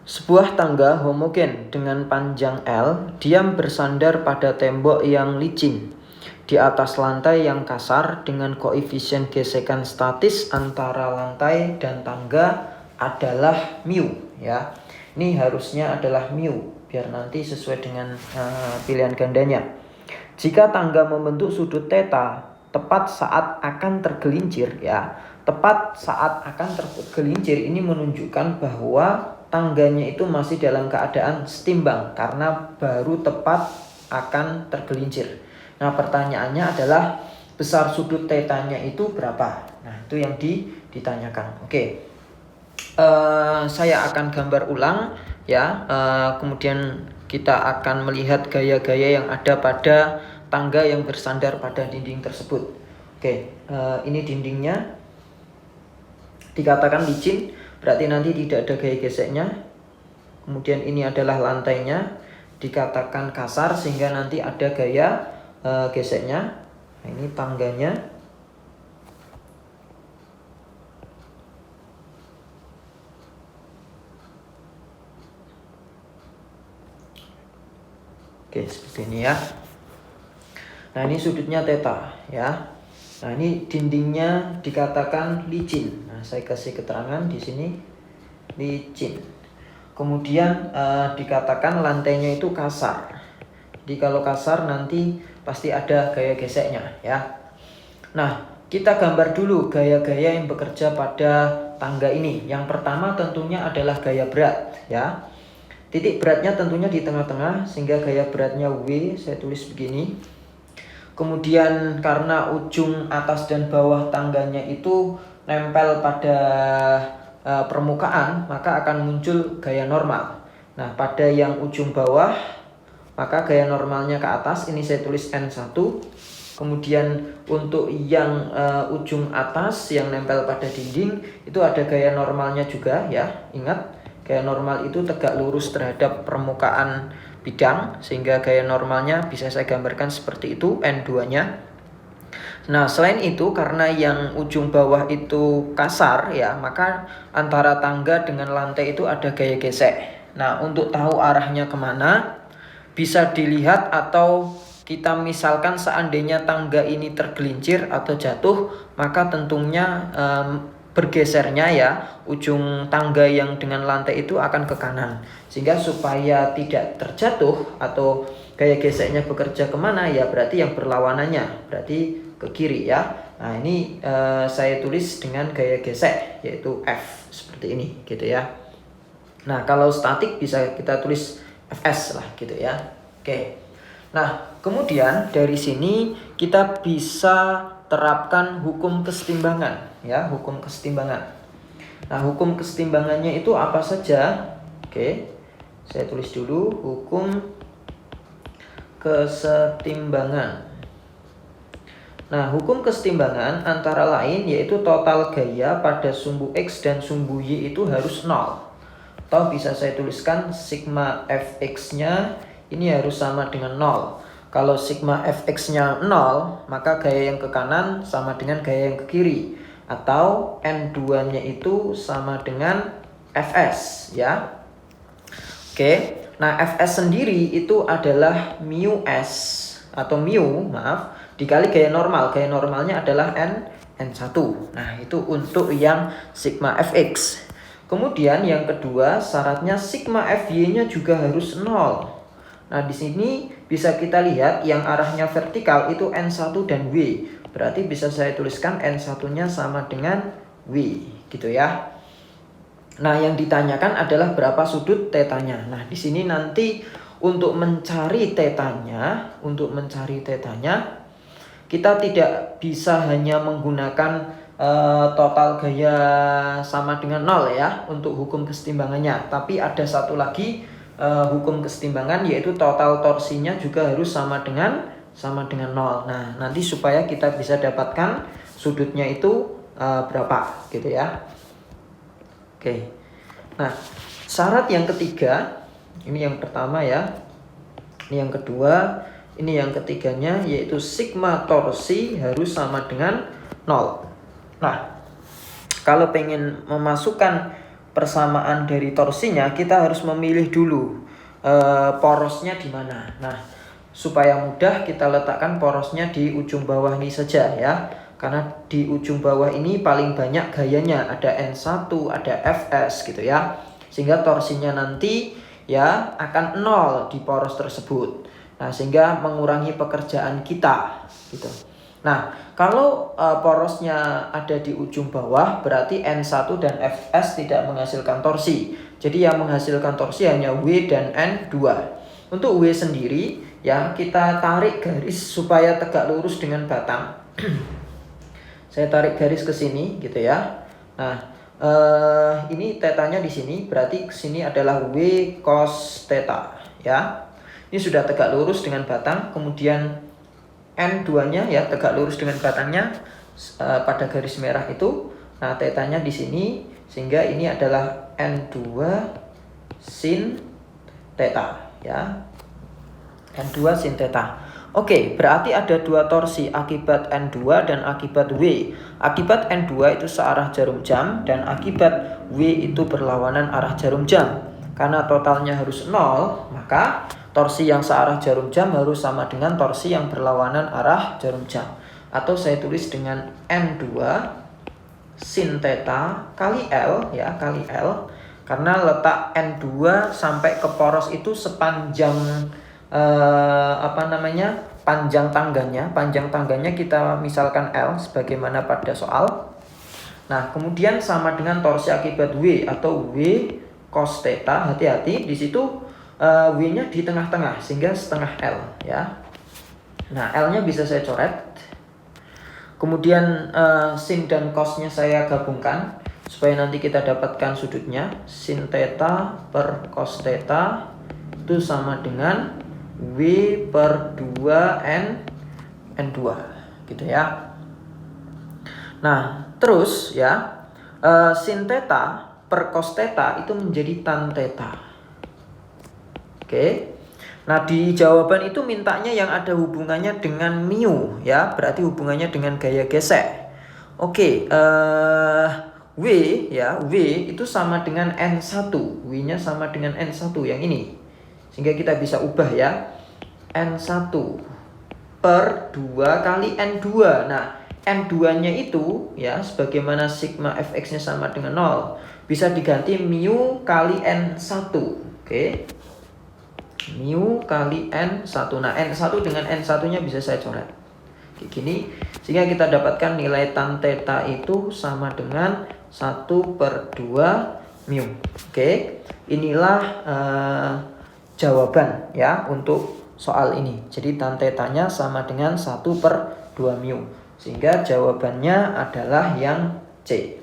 Sebuah tangga homogen dengan panjang L diam bersandar pada tembok yang licin di atas lantai yang kasar dengan koefisien gesekan statis antara lantai dan tangga adalah mu ya. Ini harusnya adalah mu biar nanti sesuai dengan pilihan gandanya. Jika tangga membentuk sudut theta tepat saat akan tergelincir ya. Tepat saat akan tergelincir ini menunjukkan bahwa tangganya itu masih dalam keadaan setimbang karena baru tepat akan tergelincir. Nah, pertanyaannya adalah besar sudut tetanya itu berapa? Nah, itu yang ditanyakan. Oke. Saya akan gambar ulang ya. Kemudian kita akan melihat gaya-gaya yang ada pada tangga yang bersandar pada dinding tersebut. Oke, ini dindingnya dikatakan licin, berarti nanti tidak ada gaya geseknya. Kemudian ini adalah lantainya, dikatakan kasar sehingga nanti ada gaya geseknya. Nah, ini tangganya. Oke, seperti ini ya. Nah, ini sudutnya theta ya. Nah, ini dindingnya dikatakan licin. Nah, saya kasih keterangan di sini licin. Kemudian dikatakan lantainya itu kasar. Jadi kalau kasar nanti pasti ada gaya geseknya ya. Nah, kita gambar dulu gaya-gaya yang bekerja pada tangga ini. Yang pertama tentunya adalah gaya berat ya. Titik beratnya tentunya di tengah-tengah sehingga gaya beratnya W, saya tulis begini. Kemudian karena ujung atas dan bawah tangganya itu nempel pada permukaan, maka akan muncul gaya normal. Nah, pada yang ujung bawah, maka gaya normalnya ke atas, ini saya tulis N1. Kemudian untuk yang ujung atas yang nempel pada dinding, itu ada gaya normalnya juga ya. Ingat, gaya normal itu tegak lurus terhadap permukaan bidang, sehingga gaya normalnya bisa saya gambarkan seperti itu, N2-nya. Nah, selain itu karena yang ujung bawah itu kasar ya, maka antara tangga dengan lantai itu ada gaya gesek. Nah, untuk tahu arahnya kemana, bisa dilihat atau kita misalkan seandainya tangga ini tergelincir atau jatuh, maka tentunya bergesernya ya, ujung tangga yang dengan lantai itu akan ke kanan. Sehingga supaya tidak terjatuh atau gaya geseknya bekerja kemana ya, berarti yang berlawanannya, berarti ke kiri ya. Nah, ini saya tulis dengan gaya gesek yaitu F seperti ini gitu ya. Nah, kalau statik bisa kita tulis Fs lah gitu ya. Oke. Nah, kemudian dari sini kita bisa terapkan hukum kesetimbangan ya, hukum kesetimbangan. Nah, hukum kesetimbangannya itu apa saja? Oke. Saya tulis dulu hukum kesetimbangan. Nah, hukum kesetimbangan antara lain yaitu total gaya pada sumbu X dan sumbu Y itu harus 0. Atau bisa saya tuliskan sigma Fx-nya ini harus sama dengan 0. Kalau sigma Fx-nya 0, maka gaya yang ke kanan sama dengan gaya yang ke kiri. Atau N2-nya itu sama dengan Fs ya. Oke, nah Fs sendiri itu adalah mu S atau mu, dikali gaya normal. Gaya normalnya adalah N1. Nah, itu untuk yang sigma Fx. Kemudian yang kedua, syaratnya sigma Fy-nya juga harus 0. Nah, di sini bisa kita lihat yang arahnya vertikal itu N1 dan W. Berarti bisa saya tuliskan N1-nya sama dengan W, gitu ya. Nah, yang ditanyakan adalah berapa sudut tetanya. Nah, di sini nanti untuk mencari tetanya, kita tidak bisa hanya menggunakan total gaya sama dengan 0 ya untuk hukum kesetimbangannya. Tapi ada satu lagi hukum kesetimbangan yaitu total torsinya juga harus sama dengan 0. Nah, nanti supaya kita bisa dapatkan sudutnya itu berapa gitu ya. Oke. Nah, syarat yang ketiga, ini yang pertama ya. Ini yang kedua, ini yang ketiganya yaitu sigma torsi harus sama dengan 0. Nah, kalau pengen memasukkan persamaan dari torsinya, kita harus memilih dulu porosnya di mana. Nah, supaya mudah kita letakkan porosnya di ujung bawah ini saja ya. Karena di ujung bawah ini paling banyak gayanya, ada N1, ada Fs gitu ya. Sehingga torsinya nanti ya akan 0 di poros tersebut. Nah, sehingga mengurangi pekerjaan kita gitu. Nah, kalau porosnya ada di ujung bawah, berarti N1 dan Fs tidak menghasilkan torsi. Jadi yang menghasilkan torsi hanya W dan N2. Untuk W sendiri ya, kita tarik garis supaya tegak lurus dengan batang. Saya tarik garis ke sini gitu ya. Nah, ini tetanya di sini, berarti sini adalah W cos theta ya. Ini sudah tegak lurus dengan batang, kemudian N2-nya ya tegak lurus dengan batangnya pada garis merah itu. Nah, tetanya di sini, sehingga ini adalah N2 sin theta ya. N2 sin theta. Oke, berarti ada dua torsi akibat N2 dan akibat W. Akibat N2 itu searah jarum jam dan akibat W itu berlawanan arah jarum jam. Karena totalnya harus 0, maka torsi yang searah jarum jam harus sama dengan torsi yang berlawanan arah jarum jam. Atau saya tulis dengan N2 sin theta kali L ya, kali L. Karena letak N2 sampai ke poros itu sepanjang panjang tangganya. Panjang tangganya kita misalkan L sebagaimana pada soal. Nah, kemudian sama dengan torsi akibat W atau W cos theta. Hati-hati di situ W-nya di tengah-tengah sehingga setengah L ya. Nah, L-nya bisa saya coret. Kemudian sin dan cos-nya saya gabungkan supaya nanti kita dapatkan sudutnya. Sin theta per cos theta itu sama dengan W per 2 N2 gitu ya. Nah, terus ya, sin theta per cos theta itu menjadi tan theta. Oke. Nah, di jawaban itu mintanya yang ada hubungannya dengan mu ya, berarti hubungannya dengan gaya gesek. Oke, W ya, W itu sama dengan N1. W-nya sama dengan N1 yang ini. Sehingga kita bisa ubah ya, N1 per 2 kali N2. Nah, N2-nya itu ya, sebagaimana sigma Fx-nya sama dengan 0, bisa diganti mu kali N1. Oke. Mu kali N1. Nah, N1 dengan N1-nya bisa saya coret kayak gini. Sehingga kita dapatkan nilai tan theta itu sama dengan 1 per 2 mu. Oke. Inilah jawaban ya untuk soal ini. Jadi tan theta-nya sama dengan 1 per 2 mu. Sehingga jawabannya adalah yang C.